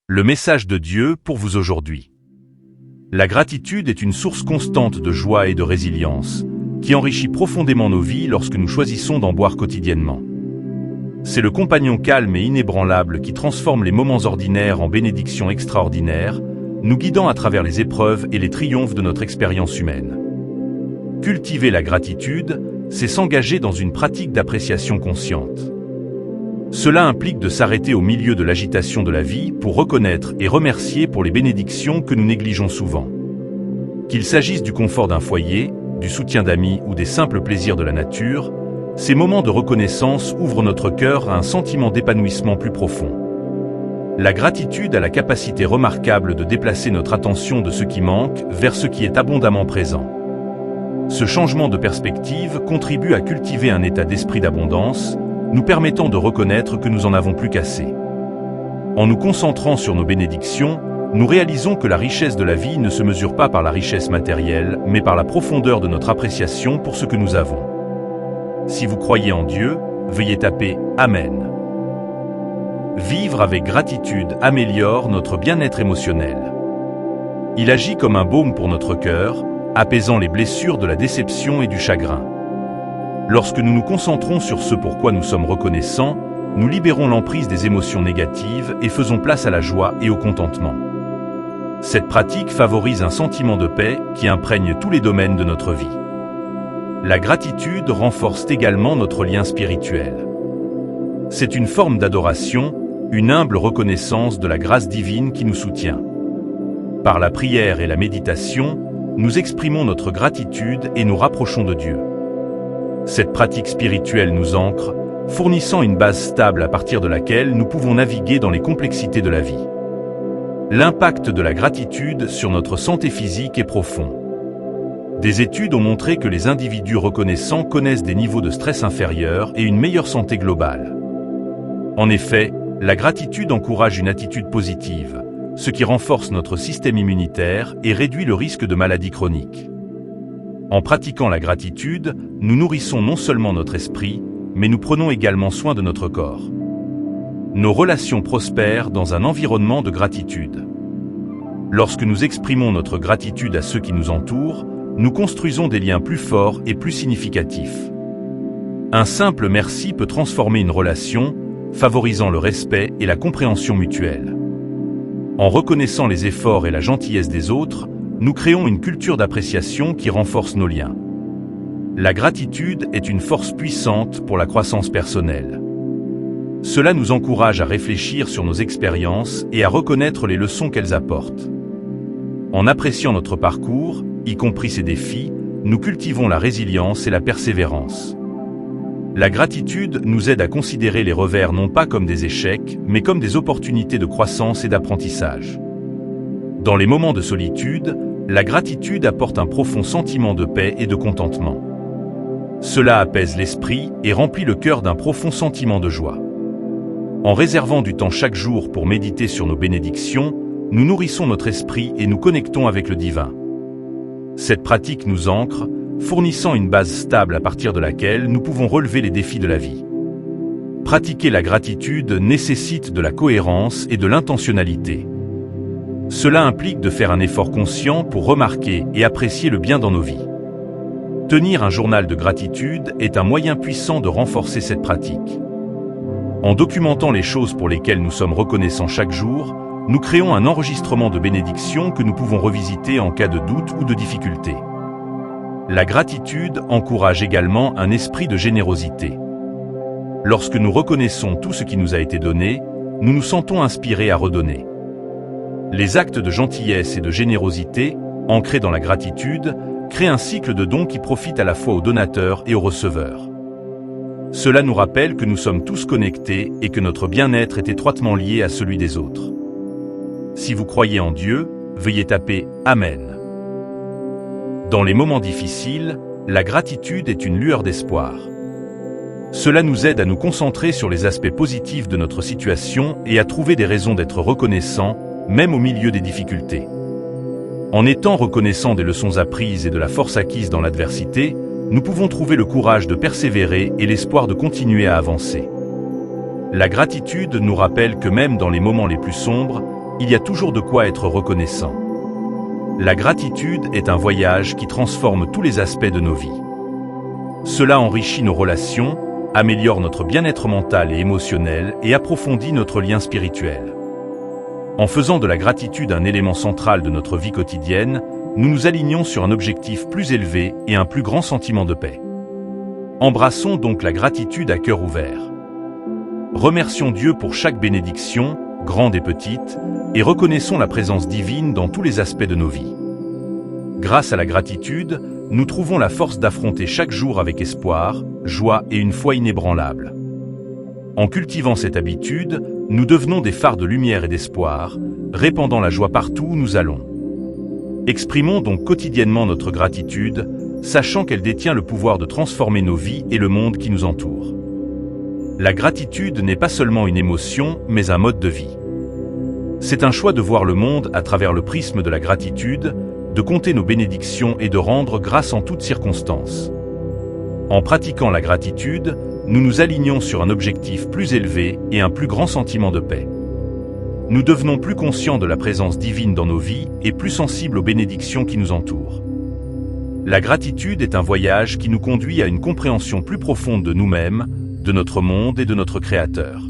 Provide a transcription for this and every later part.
Le message de Dieu pour vous aujourd'hui. La gratitude est une source constante de joie et de résilience, qui enrichit profondément nos vies lorsque nous choisissons d'en boire quotidiennement. C'est le compagnon calme et inébranlable qui transforme les moments ordinaires en bénédictions extraordinaires, nous guidant à travers les épreuves et les triomphes de notre expérience humaine. Cultiver la gratitude, c'est s'engager dans une pratique d'appréciation consciente. Cela implique de s'arrêter au milieu de l'agitation de la vie pour reconnaître et remercier pour les bénédictions que nous négligeons souvent. Qu'il s'agisse du confort d'un foyer, du soutien d'amis ou des simples plaisirs de la nature, ces moments de reconnaissance ouvrent notre cœur à un sentiment d'épanouissement plus profond. La gratitude a la capacité remarquable de déplacer notre attention de ce qui manque vers ce qui est abondamment présent. Ce changement de perspective contribue à cultiver un état d'esprit d'abondance, nous permettant de reconnaître que nous en avons plus qu'assez. En nous concentrant sur nos bénédictions, nous réalisons que la richesse de la vie ne se mesure pas par la richesse matérielle, mais par la profondeur de notre appréciation pour ce que nous avons. Si vous croyez en Dieu, veuillez taper « Amen ». Vivre avec gratitude améliore notre bien-être émotionnel. Il agit comme un baume pour notre cœur, apaisant les blessures de la déception et du chagrin. Lorsque nous nous concentrons sur ce pour quoi nous sommes reconnaissants, nous libérons l'emprise des émotions négatives et faisons place à la joie et au contentement. Cette pratique favorise un sentiment de paix qui imprègne tous les domaines de notre vie. La gratitude renforce également notre lien spirituel. C'est une forme d'adoration, une humble reconnaissance de la grâce divine qui nous soutient. Par la prière et la méditation, nous exprimons notre gratitude et nous rapprochons de Dieu. Cette pratique spirituelle nous ancre, fournissant une base stable à partir de laquelle nous pouvons naviguer dans les complexités de la vie. L'impact de la gratitude sur notre santé physique est profond. Des études ont montré que les individus reconnaissants connaissent des niveaux de stress inférieurs et une meilleure santé globale. En effet, la gratitude encourage une attitude positive, ce qui renforce notre système immunitaire et réduit le risque de maladies chroniques. En pratiquant la gratitude, nous nourrissons non seulement notre esprit, mais nous prenons également soin de notre corps. Nos relations prospèrent dans un environnement de gratitude. Lorsque nous exprimons notre gratitude à ceux qui nous entourent, nous construisons des liens plus forts et plus significatifs. Un simple merci peut transformer une relation, favorisant le respect et la compréhension mutuelle. En reconnaissant les efforts et la gentillesse des autres, nous créons une culture d'appréciation qui renforce nos liens. La gratitude est une force puissante pour la croissance personnelle. Cela nous encourage à réfléchir sur nos expériences et à reconnaître les leçons qu'elles apportent. En appréciant notre parcours, y compris ses défis, nous cultivons la résilience et la persévérance. La gratitude nous aide à considérer les revers non pas comme des échecs, mais comme des opportunités de croissance et d'apprentissage. Dans les moments de solitude, la gratitude apporte un profond sentiment de paix et de contentement. Cela apaise l'esprit et remplit le cœur d'un profond sentiment de joie. En réservant du temps chaque jour pour méditer sur nos bénédictions, nous nourrissons notre esprit et nous connectons avec le divin. Cette pratique nous ancre, fournissant une base stable à partir de laquelle nous pouvons relever les défis de la vie. Pratiquer la gratitude nécessite de la cohérence et de l'intentionnalité. Cela implique de faire un effort conscient pour remarquer et apprécier le bien dans nos vies. Tenir un journal de gratitude est un moyen puissant de renforcer cette pratique. En documentant les choses pour lesquelles nous sommes reconnaissants chaque jour, nous créons un enregistrement de bénédictions que nous pouvons revisiter en cas de doute ou de difficulté. La gratitude encourage également un esprit de générosité. Lorsque nous reconnaissons tout ce qui nous a été donné, nous nous sentons inspirés à redonner. Les actes de gentillesse et de générosité, ancrés dans la gratitude, créent un cycle de dons qui profite à la fois aux donateurs et aux receveurs. Cela nous rappelle que nous sommes tous connectés et que notre bien-être est étroitement lié à celui des autres. Si vous croyez en Dieu, veuillez taper « Amen ». Dans les moments difficiles, la gratitude est une lueur d'espoir. Cela nous aide à nous concentrer sur les aspects positifs de notre situation et à trouver des raisons d'être reconnaissants, même au milieu des difficultés. En étant reconnaissants des leçons apprises et de la force acquise dans l'adversité, nous pouvons trouver le courage de persévérer et l'espoir de continuer à avancer. La gratitude nous rappelle que même dans les moments les plus sombres, il y a toujours de quoi être reconnaissant. La gratitude est un voyage qui transforme tous les aspects de nos vies. Cela enrichit nos relations, améliore notre bien-être mental et émotionnel et approfondit notre lien spirituel. En faisant de la gratitude un élément central de notre vie quotidienne, nous nous alignons sur un objectif plus élevé et un plus grand sentiment de paix. Embrassons donc la gratitude à cœur ouvert. Remercions Dieu pour chaque bénédiction, grande et petite, et reconnaissons la présence divine dans tous les aspects de nos vies. Grâce à la gratitude, nous trouvons la force d'affronter chaque jour avec espoir, joie et une foi inébranlable. En cultivant cette habitude, nous devenons des phares de lumière et d'espoir, répandant la joie partout où nous allons. Exprimons donc quotidiennement notre gratitude, sachant qu'elle détient le pouvoir de transformer nos vies et le monde qui nous entoure. La gratitude n'est pas seulement une émotion, mais un mode de vie. C'est un choix de voir le monde à travers le prisme de la gratitude, de compter nos bénédictions et de rendre grâce en toutes circonstances. En pratiquant la gratitude, nous nous alignons sur un objectif plus élevé et un plus grand sentiment de paix. Nous devenons plus conscients de la présence divine dans nos vies et plus sensibles aux bénédictions qui nous entourent. La gratitude est un voyage qui nous conduit à une compréhension plus profonde de nous-mêmes, de notre monde et de notre Créateur.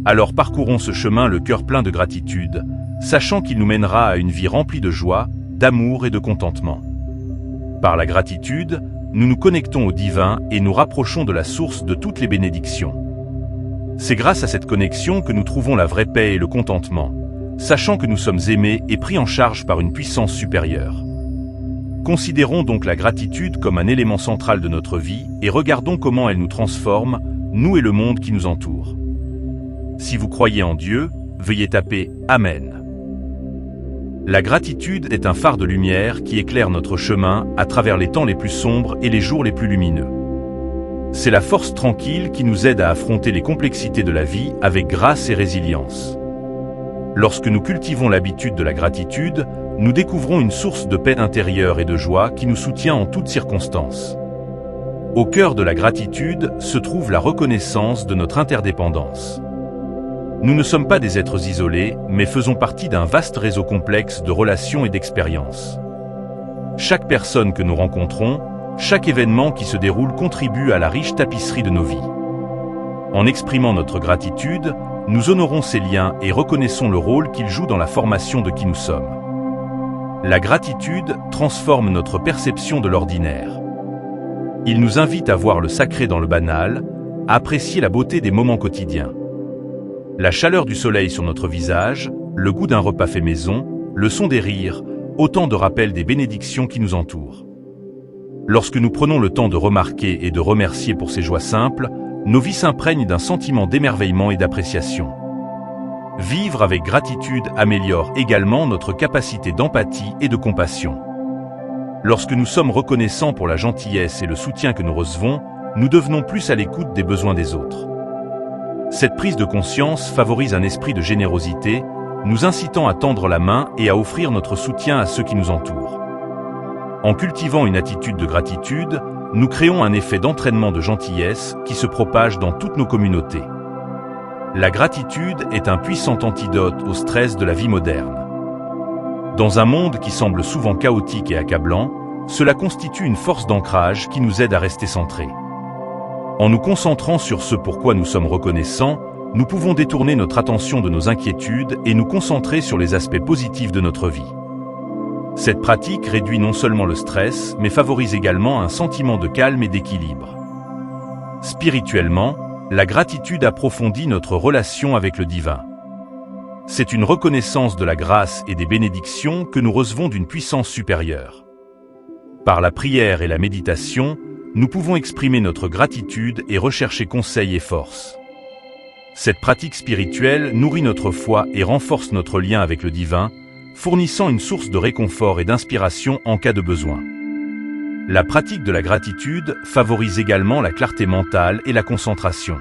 Alors parcourons ce chemin le cœur plein de gratitude, sachant qu'il nous mènera à une vie remplie de joie, d'amour et de contentement. Par la gratitude, nous nous connectons au divin et nous rapprochons de la source de toutes les bénédictions. C'est grâce à cette connexion que nous trouvons la vraie paix et le contentement, sachant que nous sommes aimés et pris en charge par une puissance supérieure. Considérons donc la gratitude comme un élément central de notre vie et regardons comment elle nous transforme, nous et le monde qui nous entoure. Si vous croyez en Dieu, veuillez taper « Amen ». La gratitude est un phare de lumière qui éclaire notre chemin à travers les temps les plus sombres et les jours les plus lumineux. C'est la force tranquille qui nous aide à affronter les complexités de la vie avec grâce et résilience. Lorsque nous cultivons l'habitude de la gratitude, nous découvrons une source de paix intérieure et de joie qui nous soutient en toutes circonstances. Au cœur de la gratitude se trouve la reconnaissance de notre interdépendance. Nous ne sommes pas des êtres isolés, mais faisons partie d'un vaste réseau complexe de relations et d'expériences. Chaque personne que nous rencontrons, chaque événement qui se déroule contribue à la riche tapisserie de nos vies. En exprimant notre gratitude, nous honorons ces liens et reconnaissons le rôle qu'ils jouent dans la formation de qui nous sommes. La gratitude transforme notre perception de l'ordinaire. Il nous invite à voir le sacré dans le banal, à apprécier la beauté des moments quotidiens. La chaleur du soleil sur notre visage, le goût d'un repas fait maison, le son des rires, autant de rappels des bénédictions qui nous entourent. Lorsque nous prenons le temps de remarquer et de remercier pour ces joies simples, nos vies s'imprègnent d'un sentiment d'émerveillement et d'appréciation. Vivre avec gratitude améliore également notre capacité d'empathie et de compassion. Lorsque nous sommes reconnaissants pour la gentillesse et le soutien que nous recevons, nous devenons plus à l'écoute des besoins des autres. Cette prise de conscience favorise un esprit de générosité, nous incitant à tendre la main et à offrir notre soutien à ceux qui nous entourent. En cultivant une attitude de gratitude, nous créons un effet d'entraînement de gentillesse qui se propage dans toutes nos communautés. La gratitude est un puissant antidote au stress de la vie moderne. Dans un monde qui semble souvent chaotique et accablant, cela constitue une force d'ancrage qui nous aide à rester centrés. En nous concentrant sur ce pourquoi nous sommes reconnaissants, nous pouvons détourner notre attention de nos inquiétudes et nous concentrer sur les aspects positifs de notre vie. Cette pratique réduit non seulement le stress, mais favorise également un sentiment de calme et d'équilibre. Spirituellement, la gratitude approfondit notre relation avec le divin. C'est une reconnaissance de la grâce et des bénédictions que nous recevons d'une puissance supérieure. Par la prière et la méditation, nous pouvons exprimer notre gratitude et rechercher conseil et force. Cette pratique spirituelle nourrit notre foi et renforce notre lien avec le divin, fournissant une source de réconfort et d'inspiration en cas de besoin. La pratique de la gratitude favorise également la clarté mentale et la concentration.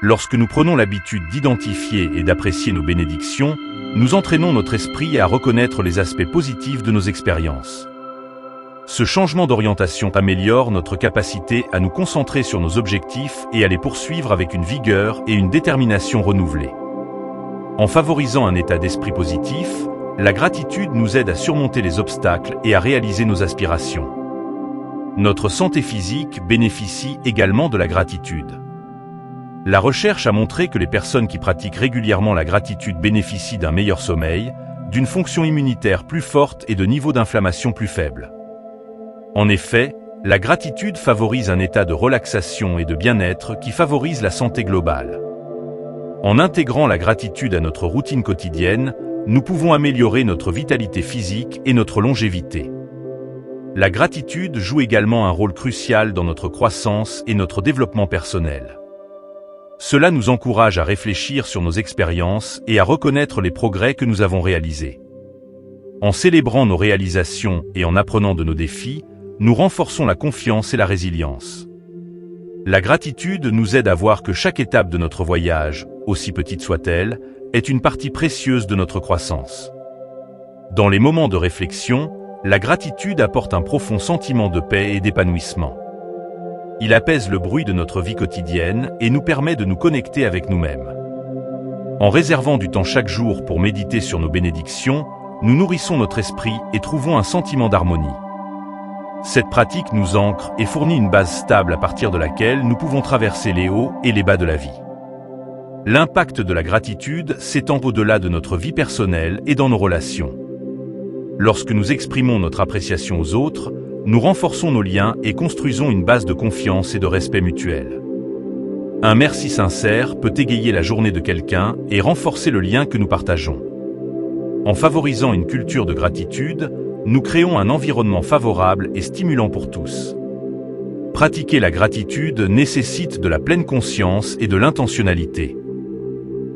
Lorsque nous prenons l'habitude d'identifier et d'apprécier nos bénédictions, nous entraînons notre esprit à reconnaître les aspects positifs de nos expériences. Ce changement d'orientation améliore notre capacité à nous concentrer sur nos objectifs et à les poursuivre avec une vigueur et une détermination renouvelées. En favorisant un état d'esprit positif, la gratitude nous aide à surmonter les obstacles et à réaliser nos aspirations. Notre santé physique bénéficie également de la gratitude. La recherche a montré que les personnes qui pratiquent régulièrement la gratitude bénéficient d'un meilleur sommeil, d'une fonction immunitaire plus forte et de niveaux d'inflammation plus faibles. En effet, la gratitude favorise un état de relaxation et de bien-être qui favorise la santé globale. En intégrant la gratitude à notre routine quotidienne, nous pouvons améliorer notre vitalité physique et notre longévité. La gratitude joue également un rôle crucial dans notre croissance et notre développement personnel. Cela nous encourage à réfléchir sur nos expériences et à reconnaître les progrès que nous avons réalisés. En célébrant nos réalisations et en apprenant de nos défis, nous renforçons la confiance et la résilience. La gratitude nous aide à voir que chaque étape de notre voyage, aussi petite soit-elle, est une partie précieuse de notre croissance. Dans les moments de réflexion, la gratitude apporte un profond sentiment de paix et d'épanouissement. Il apaise le bruit de notre vie quotidienne et nous permet de nous connecter avec nous-mêmes. En réservant du temps chaque jour pour méditer sur nos bénédictions, nous nourrissons notre esprit et trouvons un sentiment d'harmonie. Cette pratique nous ancre et fournit une base stable à partir de laquelle nous pouvons traverser les hauts et les bas de la vie. L'impact de la gratitude s'étend au-delà de notre vie personnelle et dans nos relations. Lorsque nous exprimons notre appréciation aux autres, nous renforçons nos liens et construisons une base de confiance et de respect mutuel. Un merci sincère peut égayer la journée de quelqu'un et renforcer le lien que nous partageons. En favorisant une culture de gratitude, nous créons un environnement favorable et stimulant pour tous. Pratiquer la gratitude nécessite de la pleine conscience et de l'intentionnalité.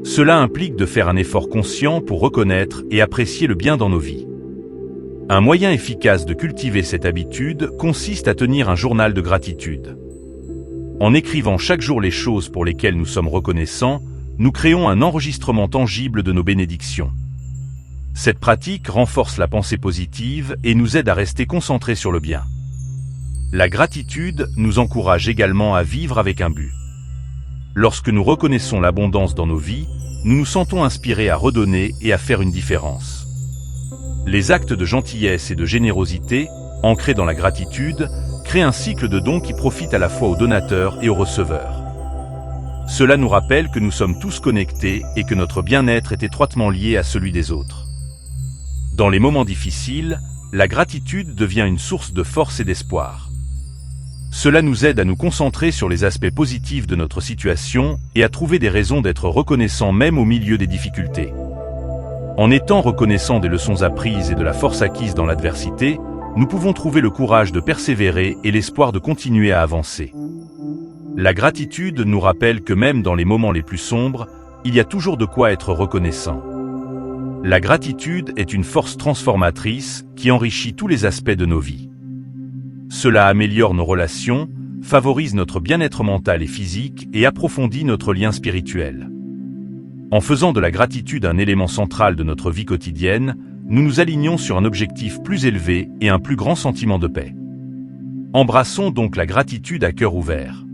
Cela implique de faire un effort conscient pour reconnaître et apprécier le bien dans nos vies. Un moyen efficace de cultiver cette habitude consiste à tenir un journal de gratitude. En écrivant chaque jour les choses pour lesquelles nous sommes reconnaissants, nous créons un enregistrement tangible de nos bénédictions. Cette pratique renforce la pensée positive et nous aide à rester concentrés sur le bien. La gratitude nous encourage également à vivre avec un but. Lorsque nous reconnaissons l'abondance dans nos vies, nous nous sentons inspirés à redonner et à faire une différence. Les actes de gentillesse et de générosité, ancrés dans la gratitude, créent un cycle de dons qui profite à la fois aux donateurs et aux receveurs. Cela nous rappelle que nous sommes tous connectés et que notre bien-être est étroitement lié à celui des autres. Dans les moments difficiles, la gratitude devient une source de force et d'espoir. Cela nous aide à nous concentrer sur les aspects positifs de notre situation et à trouver des raisons d'être reconnaissants même au milieu des difficultés. En étant reconnaissants des leçons apprises et de la force acquise dans l'adversité, nous pouvons trouver le courage de persévérer et l'espoir de continuer à avancer. La gratitude nous rappelle que même dans les moments les plus sombres, il y a toujours de quoi être reconnaissant. La gratitude est une force transformatrice qui enrichit tous les aspects de nos vies. Cela améliore nos relations, favorise notre bien-être mental et physique et approfondit notre lien spirituel. En faisant de la gratitude un élément central de notre vie quotidienne, nous nous alignons sur un objectif plus élevé et un plus grand sentiment de paix. Embrassons donc la gratitude à cœur ouvert.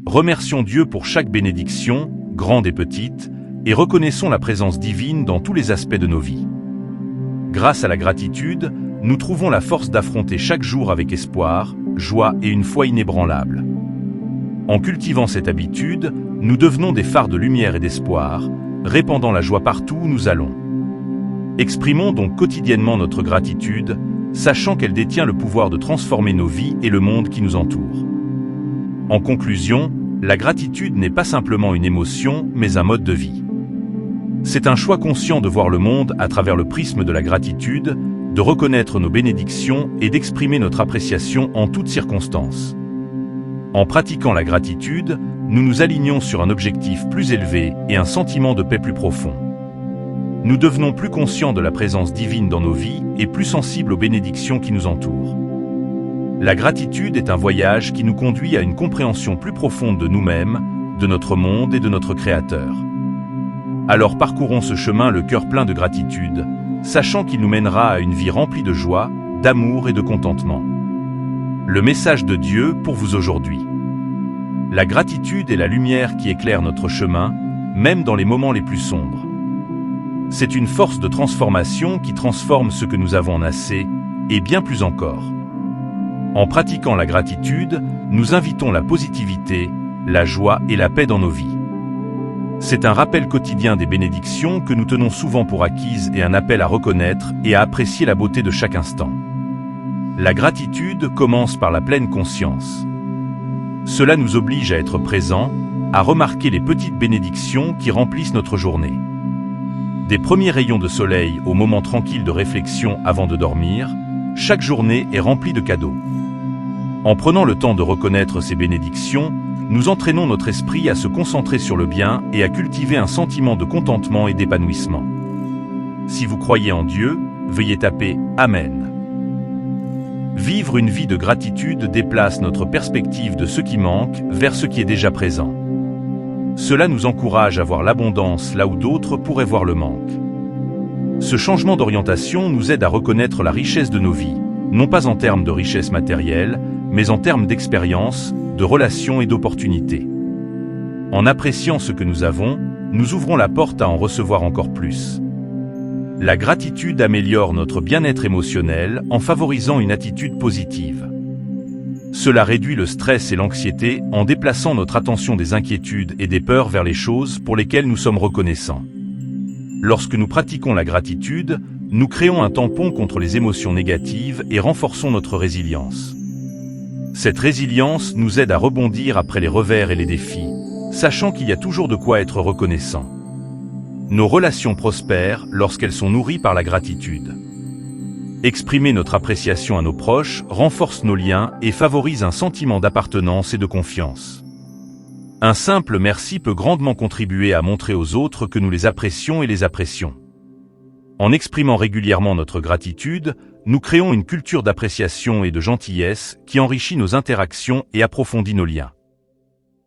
Remercions Dieu pour chaque bénédiction, grande et petite, et reconnaissons la présence divine dans tous les aspects de nos vies. Grâce à la gratitude, nous trouvons la force d'affronter chaque jour avec espoir, joie et une foi inébranlable. En cultivant cette habitude, nous devenons des phares de lumière et d'espoir, répandant la joie partout où nous allons. Exprimons donc quotidiennement notre gratitude, sachant qu'elle détient le pouvoir de transformer nos vies et le monde qui nous entoure. En conclusion, la gratitude n'est pas simplement une émotion, mais un mode de vie. C'est un choix conscient de voir le monde à travers le prisme de la gratitude, de reconnaître nos bénédictions et d'exprimer notre appréciation en toutes circonstances. En pratiquant la gratitude, nous nous alignons sur un objectif plus élevé et un sentiment de paix plus profond. Nous devenons plus conscients de la présence divine dans nos vies et plus sensibles aux bénédictions qui nous entourent. La gratitude est un voyage qui nous conduit à une compréhension plus profonde de nous-mêmes, de notre monde et de notre Créateur. Alors parcourons ce chemin le cœur plein de gratitude, sachant qu'il nous mènera à une vie remplie de joie, d'amour et de contentement. Le message de Dieu pour vous aujourd'hui. La gratitude est la lumière qui éclaire notre chemin, même dans les moments les plus sombres. C'est une force de transformation qui transforme ce que nous avons en assez, et bien plus encore. En pratiquant la gratitude, nous invitons la positivité, la joie et la paix dans nos vies. C'est un rappel quotidien des bénédictions que nous tenons souvent pour acquises et un appel à reconnaître et à apprécier la beauté de chaque instant. La gratitude commence par la pleine conscience. Cela nous oblige à être présents, à remarquer les petites bénédictions qui remplissent notre journée. Des premiers rayons de soleil aux moments tranquilles de réflexion avant de dormir, chaque journée est remplie de cadeaux. En prenant le temps de reconnaître ces bénédictions, nous entraînons notre esprit à se concentrer sur le bien et à cultiver un sentiment de contentement et d'épanouissement. Si vous croyez en Dieu, veuillez taper « Amen ». Vivre une vie de gratitude déplace notre perspective de ce qui manque vers ce qui est déjà présent. Cela nous encourage à voir l'abondance là où d'autres pourraient voir le manque. Ce changement d'orientation nous aide à reconnaître la richesse de nos vies, non pas en termes de richesse matérielle, mais en termes d'expérience, de relations et d'opportunités. En appréciant ce que nous avons, nous ouvrons la porte à en recevoir encore plus. La gratitude améliore notre bien-être émotionnel en favorisant une attitude positive. Cela réduit le stress et l'anxiété en déplaçant notre attention des inquiétudes et des peurs vers les choses pour lesquelles nous sommes reconnaissants. Lorsque nous pratiquons la gratitude, nous créons un tampon contre les émotions négatives et renforçons notre résilience. Cette résilience nous aide à rebondir après les revers et les défis, sachant qu'il y a toujours de quoi être reconnaissant. Nos relations prospèrent lorsqu'elles sont nourries par la gratitude. Exprimer notre appréciation à nos proches renforce nos liens et favorise un sentiment d'appartenance et de confiance. Un simple merci peut grandement contribuer à montrer aux autres que nous les apprécions et les apprécions. En exprimant régulièrement notre gratitude, nous créons une culture d'appréciation et de gentillesse qui enrichit nos interactions et approfondit nos liens.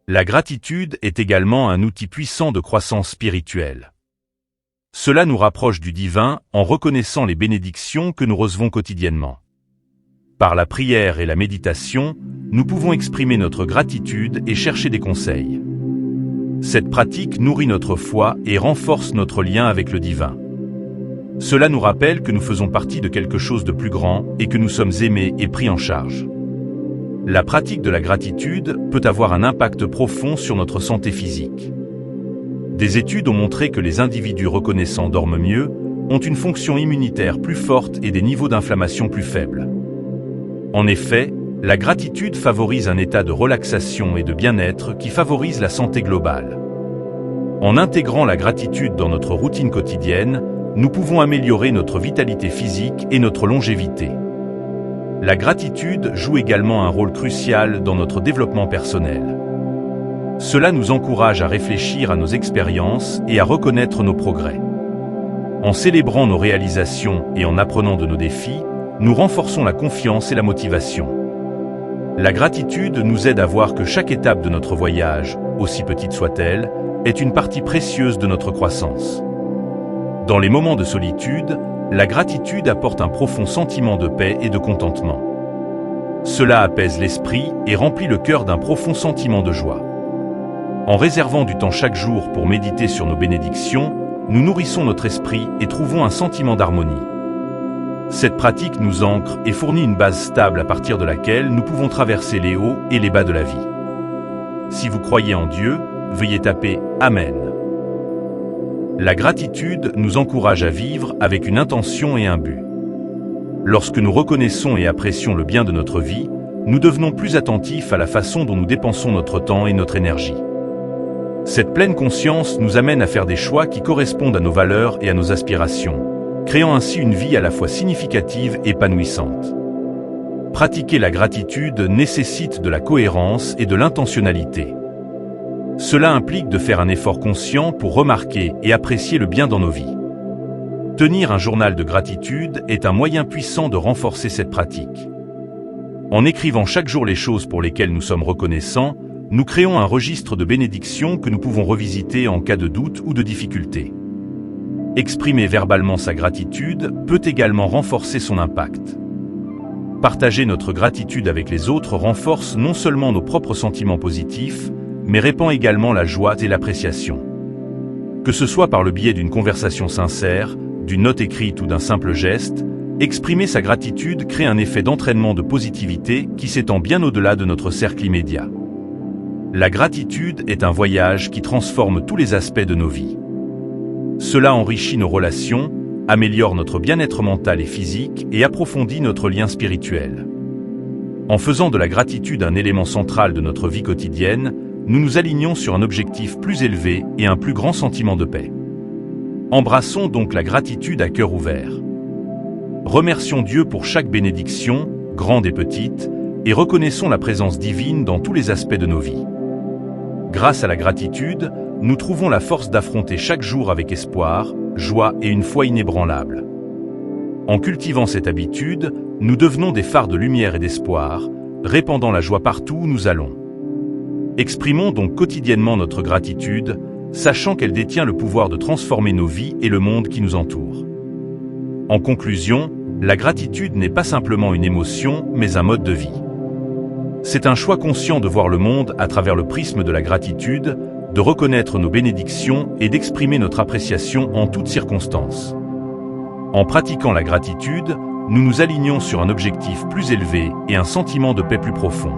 La gratitude est également un outil puissant de croissance spirituelle. Cela nous rapproche du divin en reconnaissant les bénédictions que nous recevons quotidiennement. Par la prière et la méditation, nous pouvons exprimer notre gratitude et chercher des conseils. Cette pratique nourrit notre foi et renforce notre lien avec le divin. Cela nous rappelle que nous faisons partie de quelque chose de plus grand et que nous sommes aimés et pris en charge. La pratique de la gratitude peut avoir un impact profond sur notre santé physique. Des études ont montré que les individus reconnaissants dorment mieux, ont une fonction immunitaire plus forte et des niveaux d'inflammation plus faibles. En effet, la gratitude favorise un état de relaxation et de bien-être qui favorise la santé globale. En intégrant la gratitude dans notre routine quotidienne, nous pouvons améliorer notre vitalité physique et notre longévité. La gratitude joue également un rôle crucial dans notre développement personnel. Cela nous encourage à réfléchir à nos expériences et à reconnaître nos progrès. En célébrant nos réalisations et en apprenant de nos défis, nous renforçons la confiance et la motivation. La gratitude nous aide à voir que chaque étape de notre voyage, aussi petite soit-elle, est une partie précieuse de notre croissance. Dans les moments de solitude, la gratitude apporte un profond sentiment de paix et de contentement. Cela apaise l'esprit et remplit le cœur d'un profond sentiment de joie. En réservant du temps chaque jour pour méditer sur nos bénédictions, nous nourrissons notre esprit et trouvons un sentiment d'harmonie. Cette pratique nous ancre et fournit une base stable à partir de laquelle nous pouvons traverser les hauts et les bas de la vie. Si vous croyez en Dieu, veuillez taper « Amen ». La gratitude nous encourage à vivre avec une intention et un but. Lorsque nous reconnaissons et apprécions le bien de notre vie, nous devenons plus attentifs à la façon dont nous dépensons notre temps et notre énergie. Cette pleine conscience nous amène à faire des choix qui correspondent à nos valeurs et à nos aspirations, créant ainsi une vie à la fois significative et épanouissante. Pratiquer la gratitude nécessite de la cohérence et de l'intentionnalité. Cela implique de faire un effort conscient pour remarquer et apprécier le bien dans nos vies. Tenir un journal de gratitude est un moyen puissant de renforcer cette pratique. En écrivant chaque jour les choses pour lesquelles nous sommes reconnaissants, nous créons un registre de bénédictions que nous pouvons revisiter en cas de doute ou de difficulté. Exprimer verbalement sa gratitude peut également renforcer son impact. Partager notre gratitude avec les autres renforce non seulement nos propres sentiments positifs, mais répand également la joie et l'appréciation. Que ce soit par le biais d'une conversation sincère, d'une note écrite ou d'un simple geste, exprimer sa gratitude crée un effet d'entraînement de positivité qui s'étend bien au-delà de notre cercle immédiat. La gratitude est un voyage qui transforme tous les aspects de nos vies. Cela enrichit nos relations, améliore notre bien-être mental et physique et approfondit notre lien spirituel. En faisant de la gratitude un élément central de notre vie quotidienne, nous nous alignons sur un objectif plus élevé et un plus grand sentiment de paix. Embrassons donc la gratitude à cœur ouvert. Remercions Dieu pour chaque bénédiction, grande et petite, et reconnaissons la présence divine dans tous les aspects de nos vies. Grâce à la gratitude, nous trouvons la force d'affronter chaque jour avec espoir, joie et une foi inébranlable. En cultivant cette habitude, nous devenons des phares de lumière et d'espoir, répandant la joie partout où nous allons. Exprimons donc quotidiennement notre gratitude, sachant qu'elle détient le pouvoir de transformer nos vies et le monde qui nous entoure. En conclusion, la gratitude n'est pas simplement une émotion, mais un mode de vie. C'est un choix conscient de voir le monde à travers le prisme de la gratitude, de reconnaître nos bénédictions et d'exprimer notre appréciation en toutes circonstances. En pratiquant la gratitude, nous nous alignons sur un objectif plus élevé et un sentiment de paix plus profond.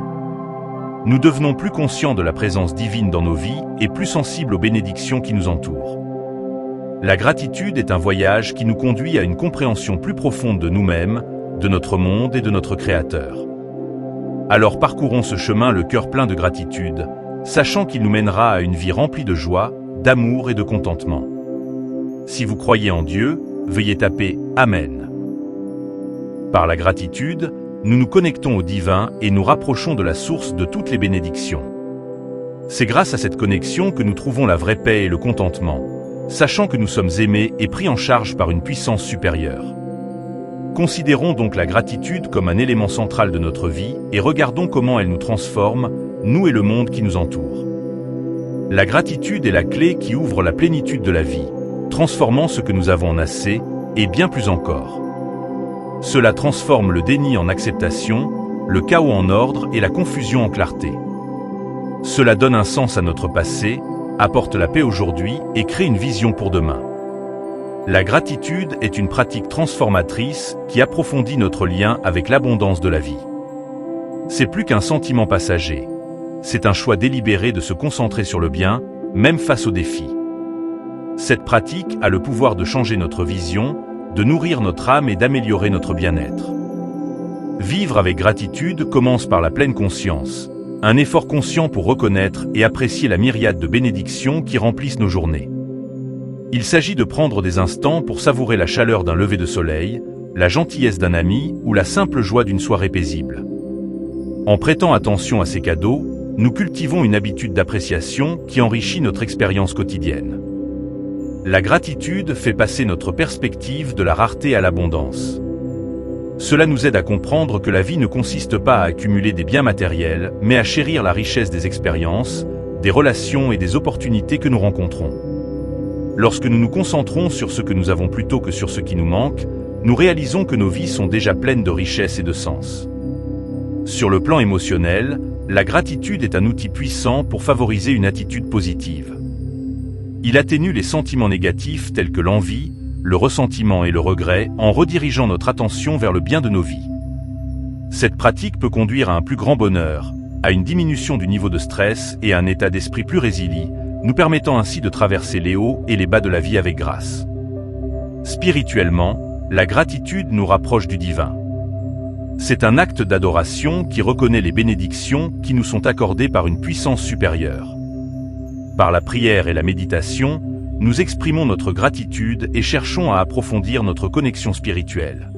Nous devenons plus conscients de la présence divine dans nos vies et plus sensibles aux bénédictions qui nous entourent. La gratitude est un voyage qui nous conduit à une compréhension plus profonde de nous-mêmes, de notre monde et de notre Créateur. Alors parcourons ce chemin le cœur plein de gratitude, sachant qu'il nous mènera à une vie remplie de joie, d'amour et de contentement. Si vous croyez en Dieu, veuillez taper « Amen ». Par la gratitude, nous nous connectons au divin et nous rapprochons de la source de toutes les bénédictions. C'est grâce à cette connexion que nous trouvons la vraie paix et le contentement, sachant que nous sommes aimés et pris en charge par une puissance supérieure. Considérons donc la gratitude comme un élément central de notre vie et regardons comment elle nous transforme, nous et le monde qui nous entoure. La gratitude est la clé qui ouvre la plénitude de la vie, transformant ce que nous avons en assez, et bien plus encore. Cela transforme le déni en acceptation, le chaos en ordre et la confusion en clarté. Cela donne un sens à notre passé, apporte la paix aujourd'hui et crée une vision pour demain. La gratitude est une pratique transformatrice qui approfondit notre lien avec l'abondance de la vie. C'est plus qu'un sentiment passager. C'est un choix délibéré de se concentrer sur le bien, même face aux défis. Cette pratique a le pouvoir de changer notre vision, de nourrir notre âme et d'améliorer notre bien-être. Vivre avec gratitude commence par la pleine conscience, un effort conscient pour reconnaître et apprécier la myriade de bénédictions qui remplissent nos journées. Il s'agit de prendre des instants pour savourer la chaleur d'un lever de soleil, la gentillesse d'un ami ou la simple joie d'une soirée paisible. En prêtant attention à ces cadeaux, nous cultivons une habitude d'appréciation qui enrichit notre expérience quotidienne. La gratitude fait passer notre perspective de la rareté à l'abondance. Cela nous aide à comprendre que la vie ne consiste pas à accumuler des biens matériels, mais à chérir la richesse des expériences, des relations et des opportunités que nous rencontrons. Lorsque nous nous concentrons sur ce que nous avons plutôt que sur ce qui nous manque, nous réalisons que nos vies sont déjà pleines de richesse et de sens. Sur le plan émotionnel, la gratitude est un outil puissant pour favoriser une attitude positive. Il atténue les sentiments négatifs tels que l'envie, le ressentiment et le regret en redirigeant notre attention vers le bien de nos vies. Cette pratique peut conduire à un plus grand bonheur, à une diminution du niveau de stress et à un état d'esprit plus résilient, nous permettant ainsi de traverser les hauts et les bas de la vie avec grâce. Spirituellement, la gratitude nous rapproche du divin. C'est un acte d'adoration qui reconnaît les bénédictions qui nous sont accordées par une puissance supérieure. Par la prière et la méditation, nous exprimons notre gratitude et cherchons à approfondir notre connexion spirituelle.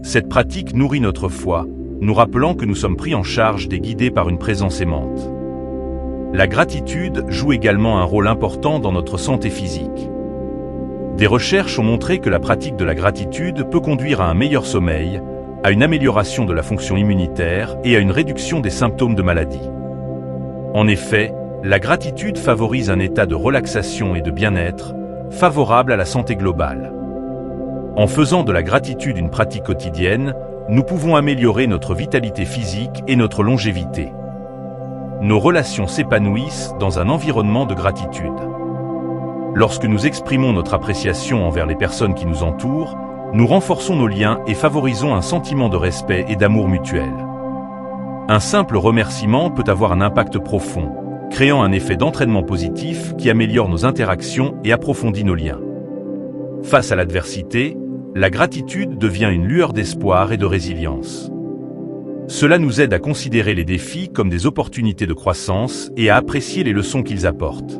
Cette pratique nourrit notre foi, nous rappelant que nous sommes pris en charge et guidés par une présence aimante. La gratitude joue également un rôle important dans notre santé physique. Des recherches ont montré que la pratique de la gratitude peut conduire à un meilleur sommeil, à une amélioration de la fonction immunitaire et à une réduction des symptômes de maladie. En effet, la gratitude favorise un état de relaxation et de bien-être, favorable à la santé globale. En faisant de la gratitude une pratique quotidienne, nous pouvons améliorer notre vitalité physique et notre longévité. Nos relations s'épanouissent dans un environnement de gratitude. Lorsque nous exprimons notre appréciation envers les personnes qui nous entourent, nous renforçons nos liens et favorisons un sentiment de respect et d'amour mutuel. Un simple remerciement peut avoir un impact profond, créant un effet d'entraînement positif qui améliore nos interactions et approfondit nos liens. Face à l'adversité, la gratitude devient une lueur d'espoir et de résilience. Cela nous aide à considérer les défis comme des opportunités de croissance et à apprécier les leçons qu'ils apportent.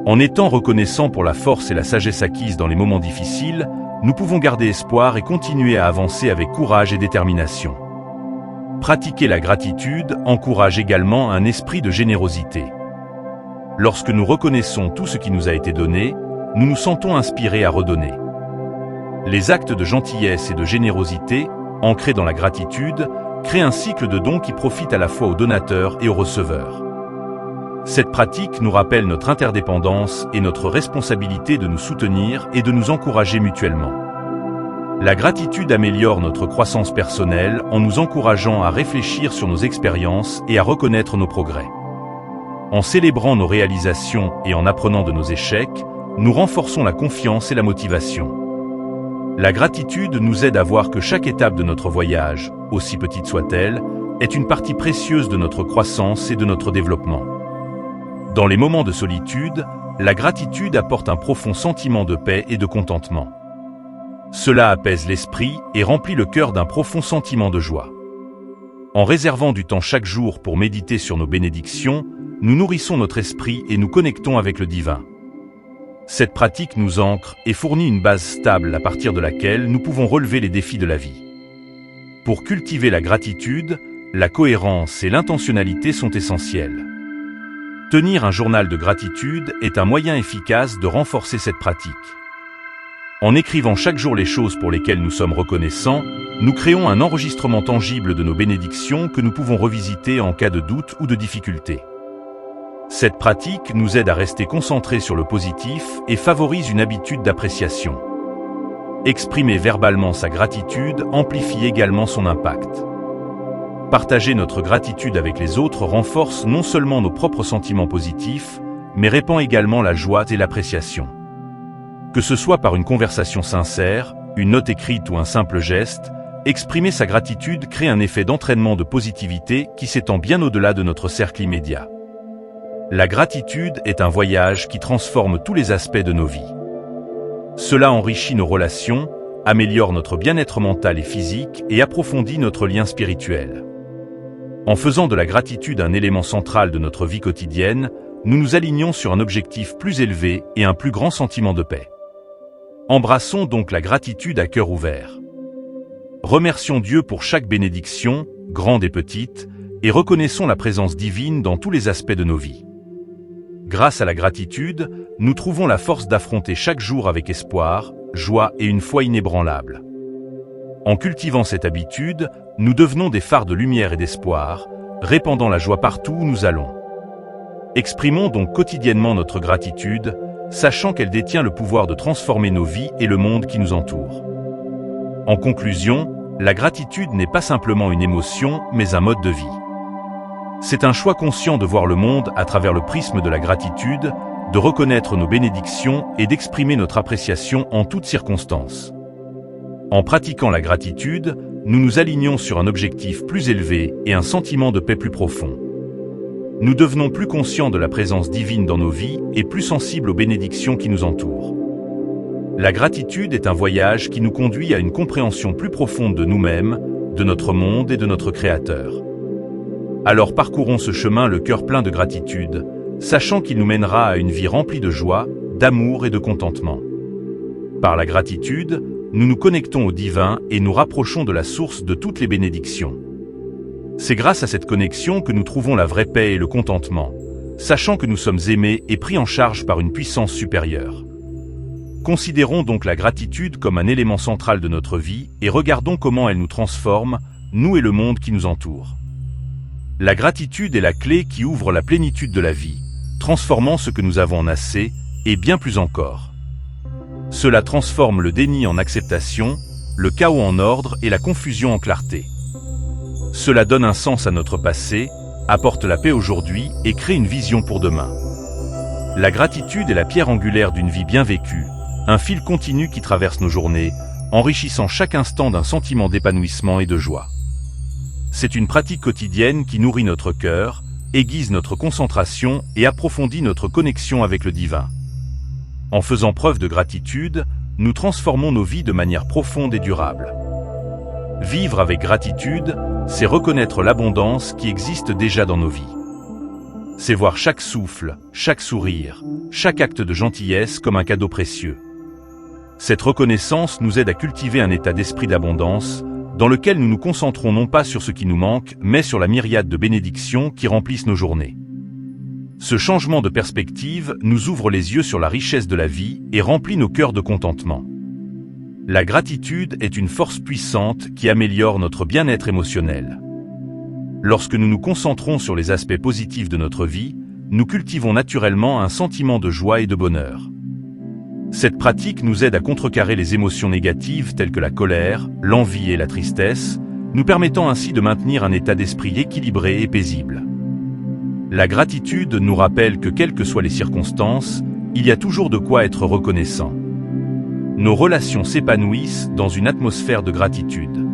En étant reconnaissants pour la force et la sagesse acquises dans les moments difficiles, nous pouvons garder espoir et continuer à avancer avec courage et détermination. Pratiquer la gratitude encourage également un esprit de générosité. Lorsque nous reconnaissons tout ce qui nous a été donné, nous nous sentons inspirés à redonner. Les actes de gentillesse et de générosité, ancrés dans la gratitude, créent un cycle de dons qui profite à la fois aux donateurs et aux receveurs. Cette pratique nous rappelle notre interdépendance et notre responsabilité de nous soutenir et de nous encourager mutuellement. La gratitude améliore notre croissance personnelle en nous encourageant à réfléchir sur nos expériences et à reconnaître nos progrès. En célébrant nos réalisations et en apprenant de nos échecs, nous renforçons la confiance et la motivation. La gratitude nous aide à voir que chaque étape de notre voyage, aussi petite soit-elle, est une partie précieuse de notre croissance et de notre développement. Dans les moments de solitude, la gratitude apporte un profond sentiment de paix et de contentement. Cela apaise l'esprit et remplit le cœur d'un profond sentiment de joie. En réservant du temps chaque jour pour méditer sur nos bénédictions, nous nourrissons notre esprit et nous connectons avec le divin. Cette pratique nous ancre et fournit une base stable à partir de laquelle nous pouvons relever les défis de la vie. Pour cultiver la gratitude, la cohérence et l'intentionnalité sont essentielles. Tenir un journal de gratitude est un moyen efficace de renforcer cette pratique. En écrivant chaque jour les choses pour lesquelles nous sommes reconnaissants, nous créons un enregistrement tangible de nos bénédictions que nous pouvons revisiter en cas de doute ou de difficulté. Cette pratique nous aide à rester concentrés sur le positif et favorise une habitude d'appréciation. Exprimer verbalement sa gratitude amplifie également son impact. Partager notre gratitude avec les autres renforce non seulement nos propres sentiments positifs, mais répand également la joie et l'appréciation. Que ce soit par une conversation sincère, une note écrite ou un simple geste, exprimer sa gratitude crée un effet d'entraînement de positivité qui s'étend bien au-delà de notre cercle immédiat. La gratitude est un voyage qui transforme tous les aspects de nos vies. Cela enrichit nos relations, améliore notre bien-être mental et physique et approfondit notre lien spirituel. En faisant de la gratitude un élément central de notre vie quotidienne, nous nous alignons sur un objectif plus élevé et un plus grand sentiment de paix. Embrassons donc la gratitude à cœur ouvert. Remercions Dieu pour chaque bénédiction, grande et petite, et reconnaissons la présence divine dans tous les aspects de nos vies. Grâce à la gratitude, nous trouvons la force d'affronter chaque jour avec espoir, joie et une foi inébranlable. En cultivant cette habitude, nous devenons des phares de lumière et d'espoir, répandant la joie partout où nous allons. Exprimons donc quotidiennement notre gratitude, sachant qu'elle détient le pouvoir de transformer nos vies et le monde qui nous entoure. En conclusion, la gratitude n'est pas simplement une émotion, mais un mode de vie. C'est un choix conscient de voir le monde à travers le prisme de la gratitude, de reconnaître nos bénédictions et d'exprimer notre appréciation en toutes circonstances. En pratiquant la gratitude, nous nous alignons sur un objectif plus élevé et un sentiment de paix plus profond. Nous devenons plus conscients de la présence divine dans nos vies et plus sensibles aux bénédictions qui nous entourent. La gratitude est un voyage qui nous conduit à une compréhension plus profonde de nous-mêmes, de notre monde et de notre Créateur. Alors parcourons ce chemin le cœur plein de gratitude, sachant qu'il nous mènera à une vie remplie de joie, d'amour et de contentement. Par la gratitude, nous nous connectons au divin et nous rapprochons de la source de toutes les bénédictions. C'est grâce à cette connexion que nous trouvons la vraie paix et le contentement, sachant que nous sommes aimés et pris en charge par une puissance supérieure. Considérons donc la gratitude comme un élément central de notre vie et regardons comment elle nous transforme, nous et le monde qui nous entoure. La gratitude est la clé qui ouvre la plénitude de la vie, transformant ce que nous avons en assez, et bien plus encore. Cela transforme le déni en acceptation, le chaos en ordre et la confusion en clarté. Cela donne un sens à notre passé, apporte la paix aujourd'hui et crée une vision pour demain. La gratitude est la pierre angulaire d'une vie bien vécue, un fil continu qui traverse nos journées, enrichissant chaque instant d'un sentiment d'épanouissement et de joie. C'est une pratique quotidienne qui nourrit notre cœur, aiguise notre concentration et approfondit notre connexion avec le divin. En faisant preuve de gratitude, nous transformons nos vies de manière profonde et durable. Vivre avec gratitude, c'est reconnaître l'abondance qui existe déjà dans nos vies. C'est voir chaque souffle, chaque sourire, chaque acte de gentillesse comme un cadeau précieux. Cette reconnaissance nous aide à cultiver un état d'esprit d'abondance, dans lequel nous nous concentrons non pas sur ce qui nous manque, mais sur la myriade de bénédictions qui remplissent nos journées. Ce changement de perspective nous ouvre les yeux sur la richesse de la vie et remplit nos cœurs de contentement. La gratitude est une force puissante qui améliore notre bien-être émotionnel. Lorsque nous nous concentrons sur les aspects positifs de notre vie, nous cultivons naturellement un sentiment de joie et de bonheur. Cette pratique nous aide à contrecarrer les émotions négatives telles que la colère, l'envie et la tristesse, nous permettant ainsi de maintenir un état d'esprit équilibré et paisible. La gratitude nous rappelle que quelles que soient les circonstances, il y a toujours de quoi être reconnaissant. Nos relations s'épanouissent dans une atmosphère de gratitude.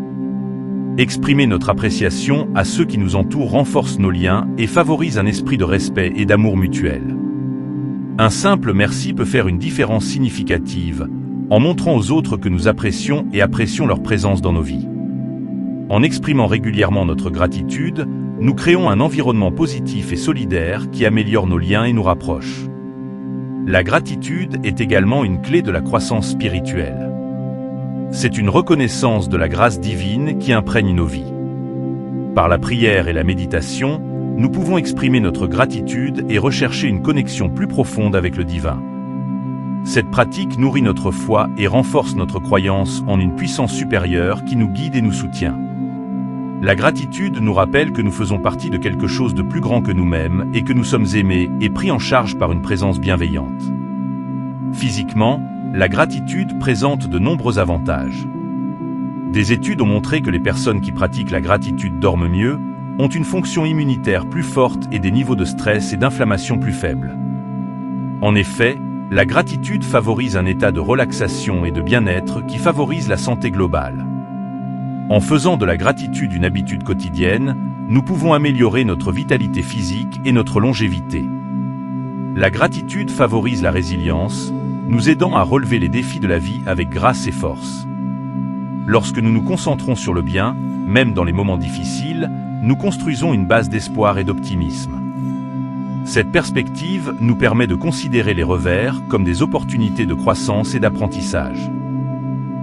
Exprimer notre appréciation à ceux qui nous entourent renforce nos liens et favorise un esprit de respect et d'amour mutuel. Un simple merci peut faire une différence significative, en montrant aux autres que nous apprécions et apprécions leur présence dans nos vies. En exprimant régulièrement notre gratitude, nous créons un environnement positif et solidaire qui améliore nos liens et nous rapproche. La gratitude est également une clé de la croissance spirituelle. C'est une reconnaissance de la grâce divine qui imprègne nos vies. Par la prière et la méditation, nous pouvons exprimer notre gratitude et rechercher une connexion plus profonde avec le divin. Cette pratique nourrit notre foi et renforce notre croyance en une puissance supérieure qui nous guide et nous soutient. La gratitude nous rappelle que nous faisons partie de quelque chose de plus grand que nous-mêmes et que nous sommes aimés et pris en charge par une présence bienveillante. Physiquement, la gratitude présente de nombreux avantages. Des études ont montré que les personnes qui pratiquent la gratitude dorment mieux, ont une fonction immunitaire plus forte et des niveaux de stress et d'inflammation plus faibles. En effet, la gratitude favorise un état de relaxation et de bien-être qui favorise la santé globale. En faisant de la gratitude une habitude quotidienne, nous pouvons améliorer notre vitalité physique et notre longévité. La gratitude favorise la résilience, nous aidant à relever les défis de la vie avec grâce et force. Lorsque nous nous concentrons sur le bien, même dans les moments difficiles, nous construisons une base d'espoir et d'optimisme. Cette perspective nous permet de considérer les revers comme des opportunités de croissance et d'apprentissage.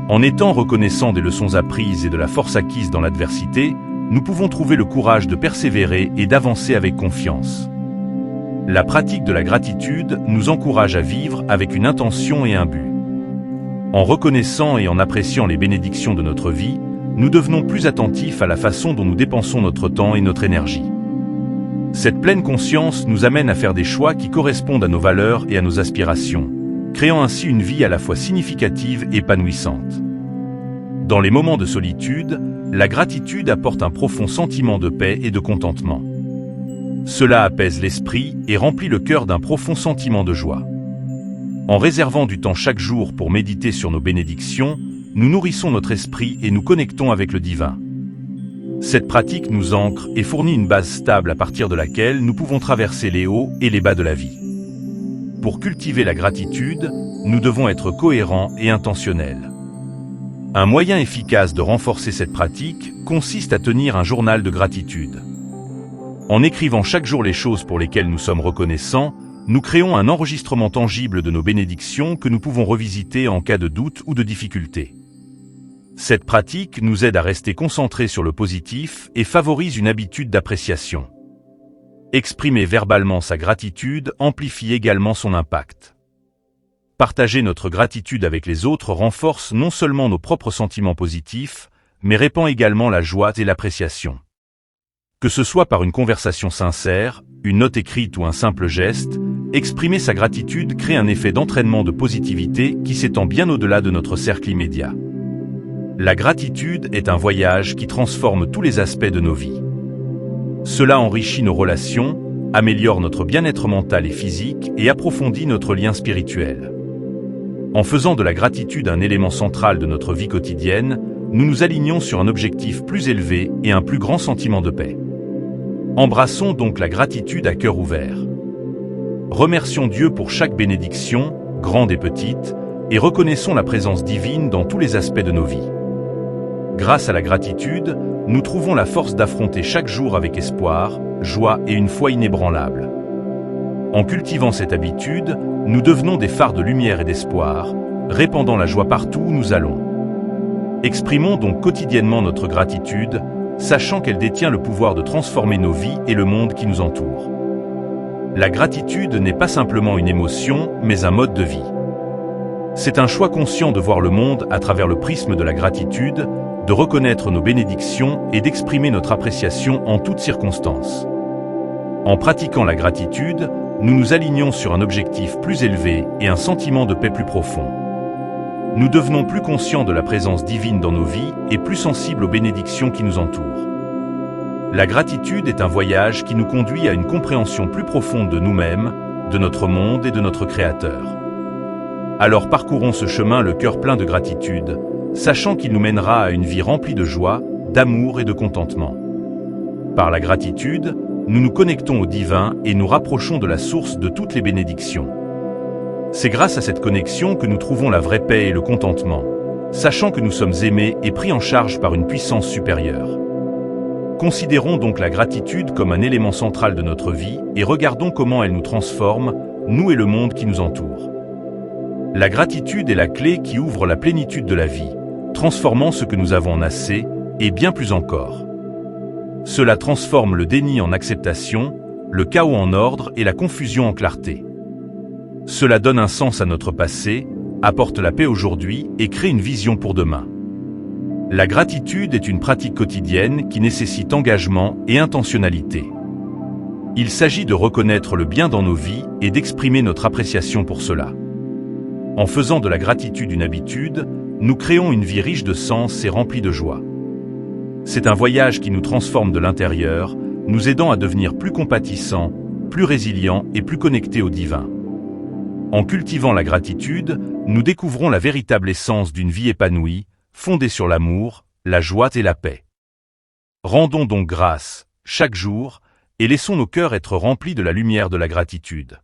En étant reconnaissants des leçons apprises et de la force acquise dans l'adversité, nous pouvons trouver le courage de persévérer et d'avancer avec confiance. La pratique de la gratitude nous encourage à vivre avec une intention et un but. En reconnaissant et en appréciant les bénédictions de notre vie, nous devenons plus attentifs à la façon dont nous dépensons notre temps et notre énergie. Cette pleine conscience nous amène à faire des choix qui correspondent à nos valeurs et à nos aspirations, créant ainsi une vie à la fois significative et épanouissante. Dans les moments de solitude, la gratitude apporte un profond sentiment de paix et de contentement. Cela apaise l'esprit et remplit le cœur d'un profond sentiment de joie. En réservant du temps chaque jour pour méditer sur nos bénédictions, nous nourrissons notre esprit et nous connectons avec le divin. Cette pratique nous ancre et fournit une base stable à partir de laquelle nous pouvons traverser les hauts et les bas de la vie. Pour cultiver la gratitude, nous devons être cohérents et intentionnels. Un moyen efficace de renforcer cette pratique consiste à tenir un journal de gratitude. En écrivant chaque jour les choses pour lesquelles nous sommes reconnaissants, nous créons un enregistrement tangible de nos bénédictions que nous pouvons revisiter en cas de doute ou de difficulté. Cette pratique nous aide à rester concentrés sur le positif et favorise une habitude d'appréciation. Exprimer verbalement sa gratitude amplifie également son impact. Partager notre gratitude avec les autres renforce non seulement nos propres sentiments positifs, mais répand également la joie et l'appréciation. Que ce soit par une conversation sincère, une note écrite ou un simple geste, exprimer sa gratitude crée un effet d'entraînement de positivité qui s'étend bien au-delà de notre cercle immédiat. La gratitude est un voyage qui transforme tous les aspects de nos vies. Cela enrichit nos relations, améliore notre bien-être mental et physique et approfondit notre lien spirituel. En faisant de la gratitude un élément central de notre vie quotidienne, nous nous alignons sur un objectif plus élevé et un plus grand sentiment de paix. Embrassons donc la gratitude à cœur ouvert. Remercions Dieu pour chaque bénédiction, grande et petite, et reconnaissons la présence divine dans tous les aspects de nos vies. Grâce à la gratitude, nous trouvons la force d'affronter chaque jour avec espoir, joie et une foi inébranlable. En cultivant cette habitude, nous devenons des phares de lumière et d'espoir, répandant la joie partout où nous allons. Exprimons donc quotidiennement notre gratitude, sachant qu'elle détient le pouvoir de transformer nos vies et le monde qui nous entoure. La gratitude n'est pas simplement une émotion, mais un mode de vie. C'est un choix conscient de voir le monde à travers le prisme de la gratitude, de reconnaître nos bénédictions et d'exprimer notre appréciation en toutes circonstances. En pratiquant la gratitude, nous nous alignons sur un objectif plus élevé et un sentiment de paix plus profond. Nous devenons plus conscients de la présence divine dans nos vies et plus sensibles aux bénédictions qui nous entourent. La gratitude est un voyage qui nous conduit à une compréhension plus profonde de nous-mêmes, de notre monde et de notre Créateur. Alors parcourons ce chemin le cœur plein de gratitude, sachant qu'il nous mènera à une vie remplie de joie, d'amour et de contentement. Par la gratitude, nous nous connectons au divin et nous rapprochons de la source de toutes les bénédictions. C'est grâce à cette connexion que nous trouvons la vraie paix et le contentement, sachant que nous sommes aimés et pris en charge par une puissance supérieure. Considérons donc la gratitude comme un élément central de notre vie et regardons comment elle nous transforme, nous et le monde qui nous entoure. La gratitude est la clé qui ouvre la plénitude de la vie, transformant ce que nous avons en assez et bien plus encore. Cela transforme le déni en acceptation, le chaos en ordre et la confusion en clarté. Cela donne un sens à notre passé, apporte la paix aujourd'hui et crée une vision pour demain. La gratitude est une pratique quotidienne qui nécessite engagement et intentionnalité. Il s'agit de reconnaître le bien dans nos vies et d'exprimer notre appréciation pour cela. En faisant de la gratitude une habitude, nous créons une vie riche de sens et remplie de joie. C'est un voyage qui nous transforme de l'intérieur, nous aidant à devenir plus compatissants, plus résilients et plus connectés au divin. En cultivant la gratitude, nous découvrons la véritable essence d'une vie épanouie, fondée sur l'amour, la joie et la paix. Rendons donc grâce, chaque jour, et laissons nos cœurs être remplis de la lumière de la gratitude.